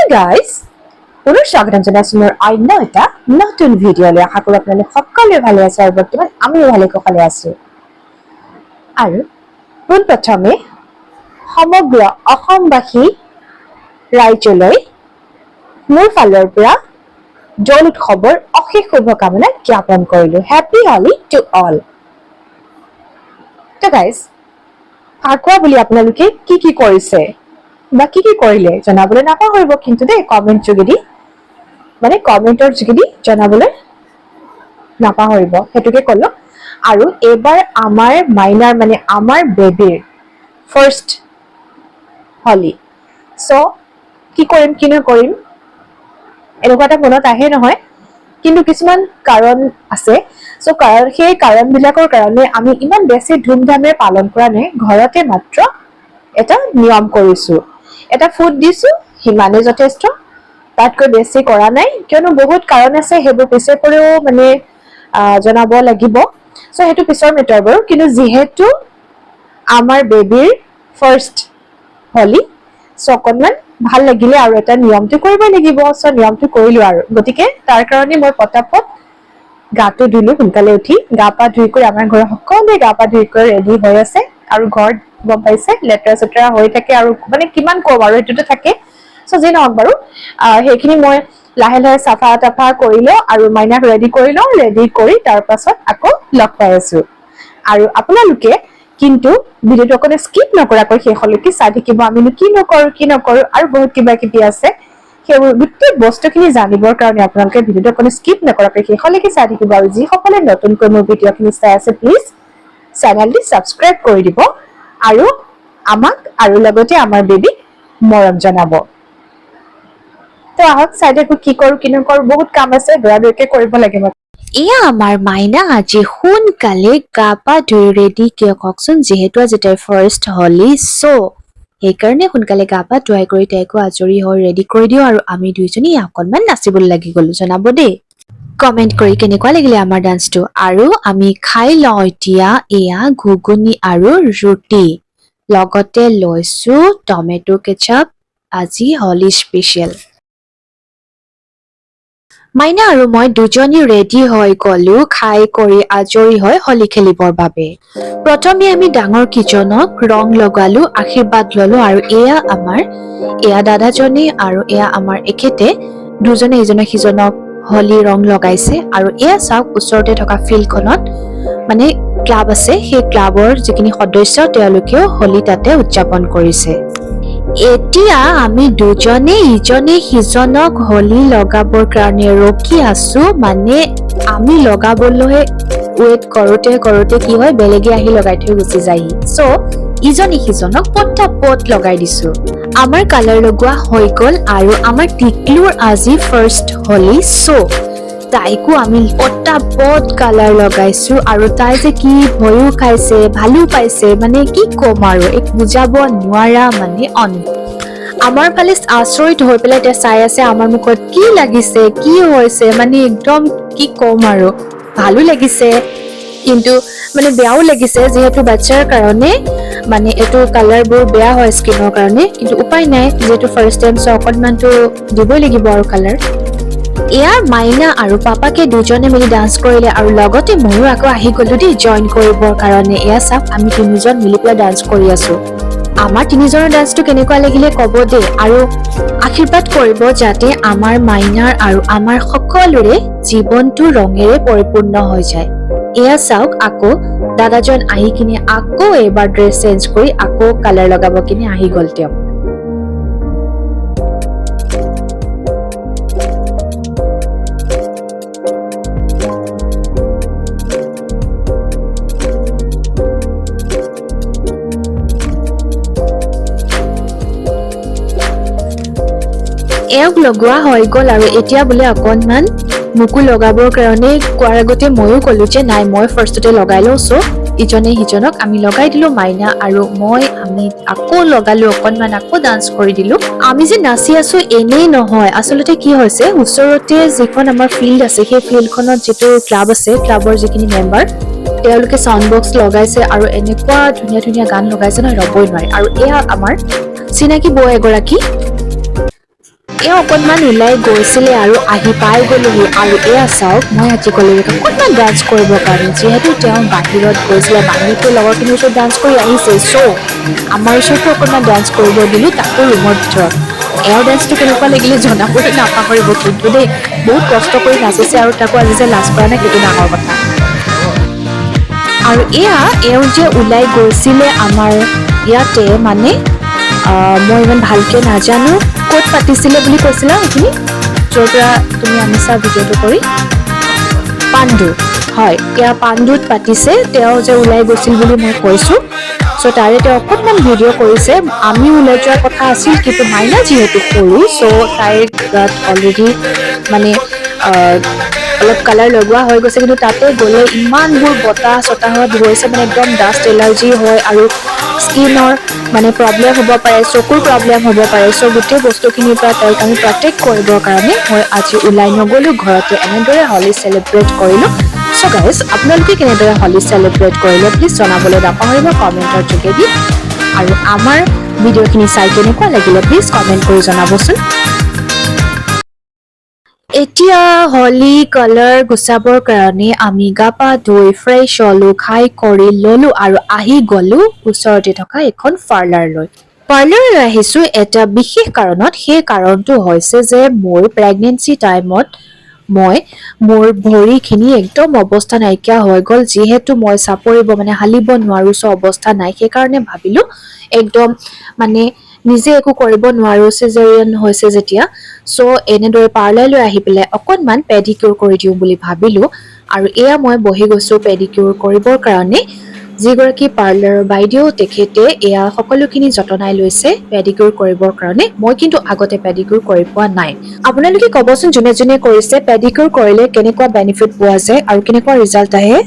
Hi guys, পুনৰ স্বাগতম জনাইছো মোৰ অন্য এটা নতুন ভিডিঅ'লৈ। আশা কৰোঁ আপোনালোক সকলোৱে ভালে আছে আৰু বৰ্তমান আমিও ভালে কুশলে আছো। আৰু পোনপ্ৰথমে সমগ্ৰ অসমবাসী ৰাইজলৈ মোৰ ফালৰ পৰা দৌল উৎসৱৰ অশেষ শুভকামনা জ্ঞাপন কৰিলো। Happy Holi to all. তো গাইজ, ফাকুৱা বুলি আপোনালোকে কি কৰিছে বা কি কৰিলে জনাবলৈ নাপাহৰিব কিন্তু দেই, কমেণ্ট যোগেদি মানে কমেণ্টৰ যোগেদি জনাবলৈ নাপাহৰিব, সেইটোকে ক'লো। আৰু এইবাৰ আমাৰ মাইনাৰ মানে আমাৰ বেবীৰ ফাৰ্ষ্ট হলি, চ' কি কৰিম কি নকৰিম এনেকুৱা এটা মনত আহে নহয়, কিন্তু কিছুমান কাৰণ আছে। চ' সেই কাৰণবিলাকৰ কাৰণে আমি ইমান বেছি ধুমধামেৰে পালন কৰা নাই, ঘৰতে মাত্ৰ এটা নিয়ম কৰিছো, এটা ফুড দিছো, সিমানে যথেষ্ট, তাতকৈ বেছি কৰা নাই। কিয়নো বহুত কাৰণ আছে, সেইবোৰ পিছে পৰেও মানে জনাব লাগিব, চ' সেইটো পিছৰ মেটাৰ বাৰু। কিন্তু যিহেতু আমাৰ বেবীৰ ফাৰ্ষ্ট হলি, চ' অকণমান ভাল লাগিলে আৰু এটা নিয়মটো কৰিবই লাগিব, চ' নিয়মটো কৰিলো। আৰু গতিকে তাৰ কাৰণে মই পটাপট গাটো ধুলো, সোনকালে উঠি গা পা ধুই কৰি আমাৰ ঘৰৰ সকলোৱে গা পা ধুই কৰি ৰেডি হৈ আছে। আৰু ঘৰত গম পাইছে লেতেৰা চেতেৰা হৈ থাকে, আৰু মানে কিমান কম আৰু সেইটোতো থাকে। চ' যি নহওক বাৰু, সেইখিনি মই লাহে লাহে চাফা তাফা কৰি লওঁ আৰু মাইনাক ৰেডি কৰি লওঁ। ৰেডি কৰি তাৰ পাছত আকৌ লগ পাই আছো। আৰু আপোনালোকে কিন্তু ভিডিঅ'টো অকণমান স্কিপ নকৰাকৈ শেষলৈকে চাই থাকিব। আমিনো কি নকৰো আৰু বহুত কিবা কিবি আছে, সেইবোৰ গোটেই বস্তুখিনি জানিবৰ কাৰণে আপোনালোকে ভিডিঅ'টো অকণমান স্কিপ নকৰাকৈ শেষলৈকে চাই থাকিব। আৰু যিসকলে নতুনকৈ মোৰ ভিডিঅ'খিনি চাই আছে, প্লিজ চেনেলটি ছাবস্ক্ৰাইব কৰি দিব আৰু আমাক আৰু লগতে আমাৰ বেবীক মৰম জনাব। তো আহক চাই থাকো কি কৰো কি নকৰো, বহুত কাম আছে, দৌৰাদৌৰিকে কৰিব লাগিব। এয়া আমাৰ মাইনা আজি সোনকালে গা পা ধুই ৰেডি, কিয় কওকচোন, যিহেতু আজি তাইৰ ফাৰ্ষ্ট হলি, চ' সেইকাৰণে সোনকালে গা পা ধুৱাই কৰি তাইকো আজৰি হৈ ৰেডি কৰি দিওঁ। আৰু আমি দুইজনী অকনমান নাচিবলৈ লাগি গলো। জনাব দেই কমেণ্ট কৰি কেনেকুৱা লাগিলে আমাৰ ডান্সটো। আৰু আমি খাই লওঁ এতিয়া এয়া ঘুগুনি আৰু ৰুটি, লগতে লৈছো টমেটো কেচাপ, আজি হলি স্পেচিয়েল। মাইনা আৰু মই দুজনী ৰেডি হৈ গলো, খাই কৰি আজৰি হৈ হলি খেলিবৰ বাবে। প্ৰথমে আমি ডাঙৰ কিজনক ৰং লগালো, আশীৰ্বাদ ললো। আৰু এয়া দাদাজনী আৰু এয়া আমাৰ এখেতে দুজনে ইজনে সিজনক হলি ৰং লগাইছে। আৰু এয়া চাওক, ওচৰতে থকা ফিল্ডখনত মানে ক্লাব আছে, সেই ক্লাবৰ যিখিনি সদস্য তেওঁলোকেও হলি তাতে উদযাপন কৰিছে। এতিয়া আমি দুজনে ইজনে সিজনক হলি লগাবৰ কাৰণে ৰখি আছো। মানে আমি লগাবলৈ ৱেইট কৰোতে কি হয়, বেলেগে আহি লগাই থৈ গুচি যায়হি। চ' ইজনে সিজনক পটাপট লগাই দিছো। আমাৰ কালাৰ লগোৱা হৈ গল, আৰু আমাৰ টিকলুৰ আজি ফাৰ্ষ্ট হলি, চ' তাইকো আমি পটাপট কালাৰ লগাইছো। আৰু তাই যে কি ভয়ো খাইছে ভালো পাইছে, মানে কি কম আৰু, এক বুজাব নোৱাৰা মানে অনুভৱ। আমাৰ ফালে আচৰিত হৈ পেলাই এতিয়া চাই আছে, আমাৰ মুখত কি লাগিছে কি হৈছে, মানে একদম কি কম আৰু, ভালো লাগিছে কিন্তু মানে বেয়াও লাগিছে, যিহেতু বাচ্ছাৰ কাৰণে মানে এইটো কালাৰবোৰ বেয়া হয় স্কিনৰ কাৰণে। কিন্তু উপায় নাই, যিহেতু ফাৰ্ষ্ট টাইম, চ' অকণমানতো দিবই লাগিব আৰু কালাৰ। এয়া মাইনা আৰু পাপাকে দুজনে মিলি ডান্স কৰিলে, আৰু লগতে ময়ো আকৌ আহি গলো দেই জইন কৰিবৰ কাৰণে। এয়া চাওক, আমি তিনিজন মিলি পেলাই ডান্স কৰি আছো। আমাৰ তিনিজনৰ ডান্সটো কেনেকুৱা লাগিলে কব দেই, আৰু আশীৰ্বাদ কৰিব যাতে আমাৰ মাইনাৰ আৰু আমাৰ সকলোৰে জীৱনটো ৰঙেৰে পৰিপূৰ্ণ হৈ যায়। এয়া চাওক, আকৌ দাদাজন আহি কিনে আকৌ এবাৰ ড্ৰেছ চেঞ্জ কৰি আকৌ কালাৰ লগাব কিনে আহি গল তেওঁ। এওঁক লগোৱা হৈ গল, আৰু এতিয়া বোলে অকনমান মোকো লগাবৰ কাৰণে কোৱাৰ আগতে ময়ো কলো যে নাই, মই ফাৰ্ষ্টতে লগাই লওঁ। চ' ইজনে সিজনক আমি লগাই দিলো, মাইনা আৰু আমি আকৌ লগালো অকনমান, আকৌ ডান্স কৰি দিলো। আমি যে নাচি আছো এনেই নহয়, আচলতে কি হৈছে, ওচৰতে যিখন আমাৰ ফিল্ড আছে, সেই ফিল্ডখনত যিটো ক্লাব আছে, ক্লাবৰ যিখিনি মেম্বাৰ, তেওঁলোকে চাউণ্ড বক্স লগাইছে আৰু এনেকুৱা ধুনীয়া ধুনীয়া গান লগাইছে নহয়, ৰবই নোৱাৰে। আৰু এয়া আমাৰ চিনাকি বৌ এগৰাকী, এয়া অকণমান ওলাই গৈছিলে আৰু আহি পাই গ'লোহি আৰু এয়া চাওক মই আজি গ'লো অকণমান ডান্স কৰিবৰ কাৰণে যিহেতু তেওঁ বাহিৰত গৈছিলে বাহিৰতো লগৰখিনিৰ ওচৰত ডান্স কৰি আহিছে চ' আমাৰ ওচৰতো অকণমান ডান্স কৰিব দিলোঁ তাকো ৰুমৰ ভিতৰত এয়াৰ ডান্সটো কেনেকুৱা লাগিলে জনাবলৈ নাপাহৰিব কিন্তু দেই বহুত কষ্ট কৰি নাচিছে আৰু তাকো আজি যে লাজ কৰা নাই সেইটো ডাঙৰ কথা আৰু এওঁ যে ওলাই গৈছিলে আমাৰ ইয়াতে মানে মই ইমান ভালকে নাজানো ক'ত পাতিছিলে বুলি কৈছিলা এইখিনি য'ৰ পৰা তুমি আনিছা ভিডিঅ'টো কৰি পাণ্ডু হয় এয়া পাণ্ডুত পাতিছে তেওঁ যে ওলাই গৈছিল বুলি মই কৈছোঁ চ' তাৰে তেওঁ অকণমান ভিডিঅ' কৰিছে আমি ওলাই যোৱাৰ কথা আছিল কিন্তু মাইনা যিহেতু সৰু চ' তাইৰ গাত অলৰেডি মানে অলপ কালাৰ লগোৱা হৈ গৈছে কিন্তু তাতে গ'লে ইমানবোৰ বতাহ চতাহত গৈছে মানে একদম ডাষ্ট এলাৰ্জি হয় আৰু স্কিনৰ মানে প্ৰব্লেম হ'ব পাৰে চকুৰ প্ৰব্লেম হ'ব পাৰে চ' গোটেই বস্তুখিনিৰ পৰা তাইক আমি প্ৰটেক্ট কৰিবৰ কাৰণে মই আজি ওলাই নগ'লোঁ ঘৰতে এনেদৰে হলি চেলিব্ৰেট কৰিলোঁ চ' গাইজ আপোনালোকে কেনেদৰে হলি চেলিব্ৰেট কৰিলে প্লিজ জনাবলৈ নাপাহৰিব কমেণ্টৰ যোগেদি আৰু আমাৰ ভিডিঅ'খিনি চাই কেনেকুৱা লাগিলে প্লিজ কমেণ্ট কৰি জনাবচোন এতিয়া হলি কালাৰ গুচাবৰ কাৰণে আমি গা পা ধুই ফ্ৰেছ হ'লো খাই কৰি ল'লো আৰু আহি গ'লো ওচৰতে থকা এখন পাৰ্লাৰলৈ আহিছো এটা বিশেষ কাৰণত সেই কাৰণটো হৈছে যে মোৰ প্ৰেগনেঞ্চি টাইমত মই মোৰ ভৰিখিনি একদম অৱস্থা নাইকিয়া হৈ গ'ল যিহেতু মই চাপৰিব মানে হালিব নোৱাৰো চ' অৱস্থা নাই সেইকাৰণে ভাবিলো একদম মানে নিজে একো কৰিব নোৱাৰো চিজাৰিয়ান হৈছে যেতিয়া চ' এনেদৰে পাৰ্লাৰলৈ আহি পেলাই অকণমান পেডিকিউৰ কৰি দিওঁ বুলি ভাবিলো আৰু এয়া মই বহি গৈছো পেডিকিউৰ কৰিবৰ কাৰণে যিগৰাকী পাৰ্লাৰৰ বাইদেউ তেখেতে এয়া সকলোখিনি যতনাই লৈছে পেডিকিউৰ কৰিবৰ কাৰণে মই কিন্তু আগতে পেডিকিউৰ কৰি পোৱা নাই আপোনালোকে ক'বচোন যোনে যোনে কৰিছে পেডিকিউৰ কৰিলে কেনেকুৱা বেনিফিট পোৱা যায় আৰু কেনেকুৱা ৰিজাল্ট আহে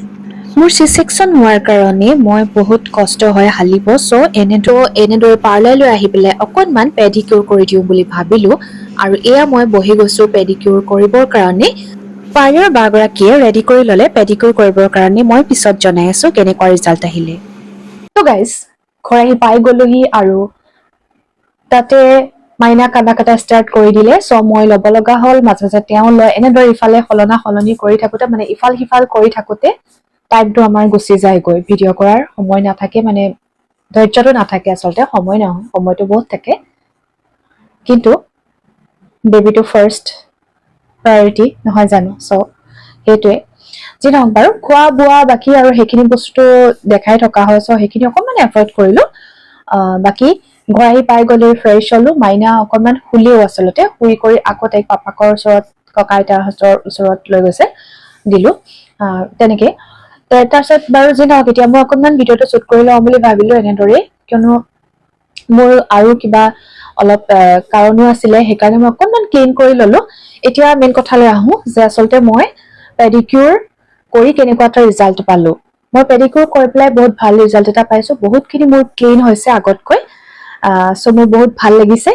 মোৰ চি ছেকশ্যন হোৱাৰ কাৰণে মই বহুত কষ্ট হয় হালিব চ' এনেদৰে পাৰ্লাৰলৈ আহি পেলাই অকণমান পেডিকিউৰ কৰি দিওঁ বুলি ভাবিলো আৰু এয়া মই বহি গৈছো পেডিকিউৰ কৰিবৰ কাৰণে পাৰ্লাৰৰ বাগৰাকীয়ে ৰেডি কৰি ল'লে পেডিকিউৰ কৰিবৰ কাৰণে মই পিছত জনাই আছো কেনেকুৱা ৰিজাল্ট আহিলে ত' গাইজ ঘৰ আহি পাই গ'লোহি আৰু তাতে মাইনা কান্দা কাটা ষ্টাৰ্ট কৰি দিলে চ' মই ল'ব লগা হ'ল মাজে মাজে তেওঁ লয় এনেদৰে ইফালে সলনি কৰি থাকোঁতে মানে ইফাল সিফাল কৰি থাকোঁতে টাইমটো আমাৰ গুচি যায়গৈ ভিডিঅ' কৰাৰ সময় নাথাকে মানে ধৈৰ্য্যটো নাথাকে আচলতে সময় নহয় সময়টো বহুত থাকে কিন্তু বেবীটো ফাৰ্ষ্ট প্ৰায়ৰিটি নহয় জানো চ' সেইটোৱে যি নহওক বাৰু খোৱা বোৱা বাকী আৰু সেইখিনি বস্তু দেখাই থকা হয় চ' সেইখিনি অকণমান এভইড কৰিলোঁ বাকী ঘৰ আহি পাই গ'লো ফ্ৰেছ হ'লো মাইনা অকণমান শুলেও আচলতে শুই কৰি আকৌ তাইক পাপাকৰ ওচৰত ককা আইতাহঁতৰ ওচৰত লৈ গৈছে দিলোঁ তেনেকৈ তাৰপিছত বাৰু যি নহওক এতিয়া মই অকণমান ভিডিঅ'টো শ্বুট কৰি লওঁ বুলি ভাবিলোঁ এনেদৰেই কিয়নো মোৰ আৰু কিবা অলপ কাৰণো আছিলে সেইকাৰণে মই অকণমান ক্লিন কৰি ল'লোঁ এতিয়া মেইন কথালৈ আহোঁ যে আচলতে মই পেডিকিউৰ কৰি কেনেকুৱা এটা ৰিজাল্ট পালোঁ মই পেডিকিউৰ কৰি পেলাই বহুত ভাল ৰিজাল্ট এটা পাইছোঁ বহুতখিনি মোৰ ক্লিন হৈছে আগতকৈ চ' মোৰ বহুত ভাল লাগিছে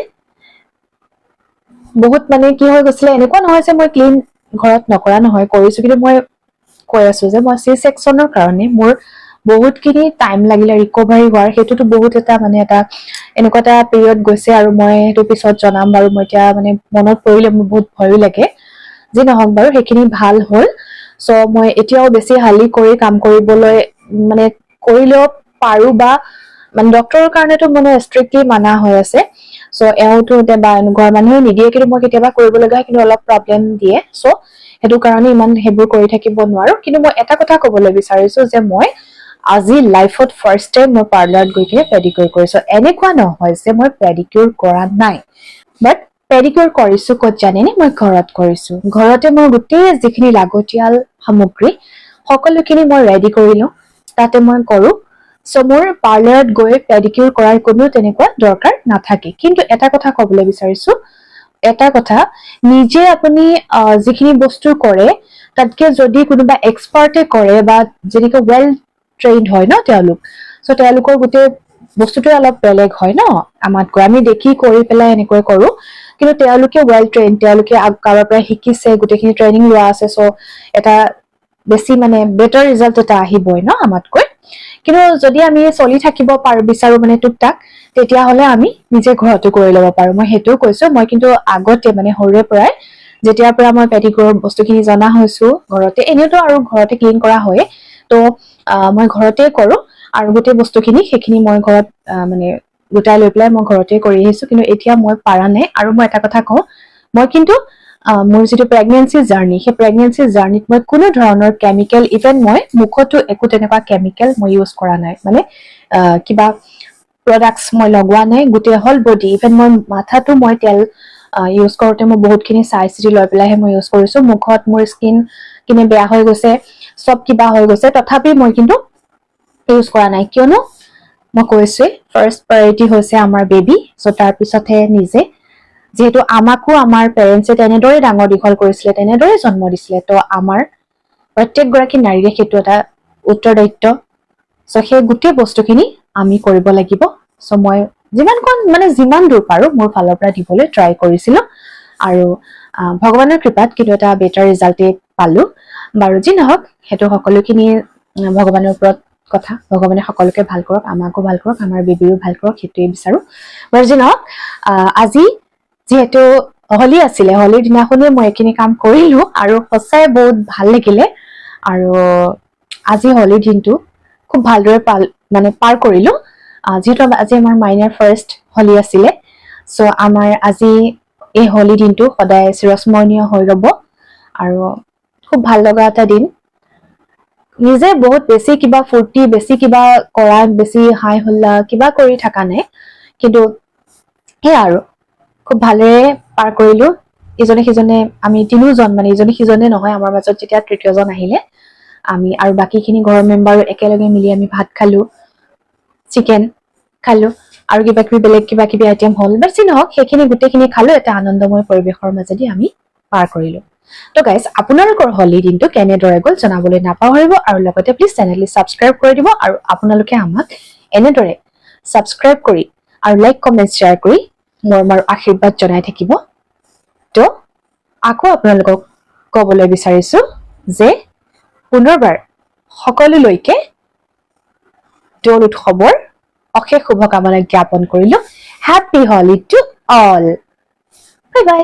বহুত মানে কি হৈ গৈছিলে এনেকুৱা নহয় যে মই ক্লিন ঘৰত নকৰা নহয় কৰিছোঁ কিন্তু মই কৈ আছো যে মই চি ছেকশ্যনৰ কাৰণে মোৰ বহুতখিনি টাইম লাগিলে ৰিকভাৰী হোৱাৰ সেইটোতো বহুত এটা মানে এটা এনেকুৱা এটা পিৰিয়ড গৈছে আৰু মই সেইটো পিছত জনাম বাৰু মই এতিয়া মানে মনত পৰিলে মোৰ বহুত ভয়ো লাগে যি নহওক বাৰু সেইখিনি ভাল হ'ল চ' মই এতিয়াও বেছি হালি কৰি কাম কৰিবলৈ মানে কৰিলেও পাৰোঁ বা মানে ডক্টৰৰ কাৰণেতো মানে ষ্ট্ৰিক্টলি মানা হৈ আছে চ' এওঁতো বা ঘৰৰ মানুহে নিদিয়ে কিন্তু মই কেতিয়াবা কৰিব লগা হয় কিন্তু অলপ প্ৰব্লেম দিয়ে চ' সেইটো কাৰণে ইমান সেইবোৰ কৰি থাকিব নোৱাৰো কিন্তু মই এটা কথা ক'বলৈ বিচাৰিছো যে মই আজি লাইফত ফাৰ্ষ্ট টাইম মই পাৰ্লাৰত গৈ কিনে পেডিকিউৰ কৰিছো এনেকুৱা নহয় যে মই পেডিকিউৰ কৰা নাই বাট পেডিকিউৰ কৰিছো ক'ত জানেনে মই ঘৰত কৰিছো ঘৰতে মই গোটেই যিখিনি লাগতিয়াল সামগ্ৰী সকলোখিনি মই ৰেডি কৰি লওঁ তাতে মই কৰোঁ চ' মোৰ পাৰ্লাৰত গৈ পেডিকিউৰ কৰাৰ কোনো তেনেকুৱা দৰকাৰ নাথাকে কিন্তু এটা কথা ক'বলৈ বিচাৰিছো এটা কথা নিজে আপুনি যিখিনি বস্তু কৰে তাতকে যদি কোনোবা এক্সপাৰ্টে কৰে বা যেনেকৈ ৱেল ট্ৰেইনড হয় ন তেওঁলোক চ' তেওঁলোকৰ গোটেই বস্তুটোৱে অলপ বেলেগ হয় ন আমাতকৈ আমি দেখি কৰি পেলাই এনেকৈ কৰোঁ কিন্তু তেওঁলোকে ৱেল ট্ৰেইন তেওঁলোকে কাৰোবাৰ পৰা শিকিছে গোটেইখিনি ট্ৰেইনিং লোৱা আছে চ' এটা বেছি মানে বেটাৰ ৰিজাল্ট এটা আহিবই ন আমাতকৈ কিন্তু যদি আমি চলি থাকিব বিচাৰো মানে টুকটাক তেতিয়াহ'লে আমি নিজে ঘৰতো কৰি ল'ব পাৰো। মই সেইটোও কৈছো। মই কিন্তু আগতে মানে সৰুৰে পৰাই যেতিয়াৰ পৰা মই পেটিকোৰৰ বস্তুখিনি জনা হৈছো ঘৰতে, এনেওতো আৰু ঘৰতে ক্লিন কৰা হয়, তো মই ঘৰতে কৰো আৰু গোটেই বস্তুখিনি সেইখিনি মই ঘৰত মানে গোটাই লৈ পেলাই মই ঘৰতে কৰি আহিছো। কিন্তু এতিয়া মই পাৰা নাই। আৰু মই এটা কথা কওঁ, মই কিন্তু মোৰ যিটো প্ৰেগনেঞ্চি জাৰ্ণি, সেই প্ৰেগনেঞ্চি জাৰ্ণিত মই কোনো ধৰণৰ কেমিকেল, ইভেন মই মুখতো একো তেনেকুৱা কেমিকেল মই ইউজ কৰা নাই, মানে কিবা প্ৰডাক্টছ মই লগোৱা নাই। গোটেই হল বডি, ইভেন মই মাথাটো মই তেল ইউজ কৰোঁতে মই বহুতখিনি চাই চিতি লৈ পেলাইহে মই ইউজ কৰিছো। মুখত মোৰ স্কিন কিনে বেয়া হৈ গৈছে, চব কিবা হৈ গৈছে, তথাপি মই কিন্তু ইউজ কৰা নাই। কিয়নো মই কৈছোৱে ফাৰ্ষ্ট প্ৰায়ৰিটি হৈছে আমাৰ বেবী, চ' তাৰপিছতহে নিজে। যিহেতু আমাকো আমাৰ পেৰেণ্টছে তেনেদৰে ডাঙৰ দীঘল কৰিছিলে, তেনেদৰে জন্ম দিছিলে, তো আমাৰ প্ৰত্যেকগৰাকী নাৰীৰে সেইটো এটা উত্তৰদায়িত্ব। চ' সেই গোটেই বস্তুখিনি আমি কৰিব লাগিব। চ' মই যিমান দূৰ পাৰো মোৰ ফালৰ পৰা দিবলৈ ট্ৰাই কৰিছিলো, আৰু ভগৱানৰ কৃপাত কিন্তু এটা বেটাৰ ৰিজাল্টেই পালো। বাৰু যি নহওক, সেইটো সকলোখিনি ভগৱানৰ ওপৰত কথা। ভগৱানে সকলোকে ভাল কৰক, আমাকো ভাল কৰক, আমাৰ বেবীৰো ভাল কৰক, সেইটোৱে বিচাৰো। বাৰু যি নহওক, আজি যিহেতু হোলী আছিলে, হোলীৰ দিনাখনে মই এইখিনি কাম কৰিলো আৰু সঁচাই বহুত ভাল লাগিলে। আৰু আজি হোলীৰ দিনটো খুব ভালদৰে পাৰ কৰিলো। যিহেতু আজি আমাৰ মাইনাৰ ফাৰ্ষ্ট হোলী আছিলে, চ' আমাৰ আজি এই হোলী দিনটো সদায় চিৰস্মৰণীয় হৈ ৰব আৰু খুব ভাল লগা এটা দিন। নিজে বহুত বেছি কিবা ফূৰ্তি, বেছি কিবা কৰা, বেছি হাই হোল্লা কিবা কৰি থকা নাই, কিন্তু সেয়া আৰু খুব ভালেৰে পাৰ কৰিলো। ইজনে সিজনে আমি তিনিওজন, মানে ইজনে সিজনে নহয়, আমাৰ মাজত যেতিয়া তৃতীয়জন আহিলে, আমি আৰু বাকীখিনি ঘৰৰ মেম্বাৰো একেলগে মিলি আমি ভাত খালো, চিকেন খালো, আৰু কিবা কিবি বেলেগ কিবা কিবি আইটেম হ'ল। বেছি নহওক, সেইখিনি গোটেইখিনি খালো, এটা আনন্দময় পৰিৱেশৰ মাজেদি আমি পাৰ কৰিলো। তো গাইজ, আপোনালোকৰ হোলী দিনটো কেনেদৰে গ'ল জনাবলৈ নাপাহৰিব, আৰু লগতে প্লিজ চেনেলটো ছাবস্ক্ৰাইব কৰি দিব। আৰু আপোনালোকে আমাক এনেদৰে ছাবস্ক্ৰাইব কৰি আৰু লাইক, কমেণ্ট, শ্বেয়াৰ কৰি মোৰ আশীৰ্বাদ জনাই থাকিব। তো আকৌ আপোনালোকক ক'বলৈ বিচাৰিছো যে পুনৰবাৰ সকলোলৈকে দৌল উৎসৱৰ অশেষ শুভকামনা জ্ঞাপন কৰিলো। Happy Holi to all. Bye bye.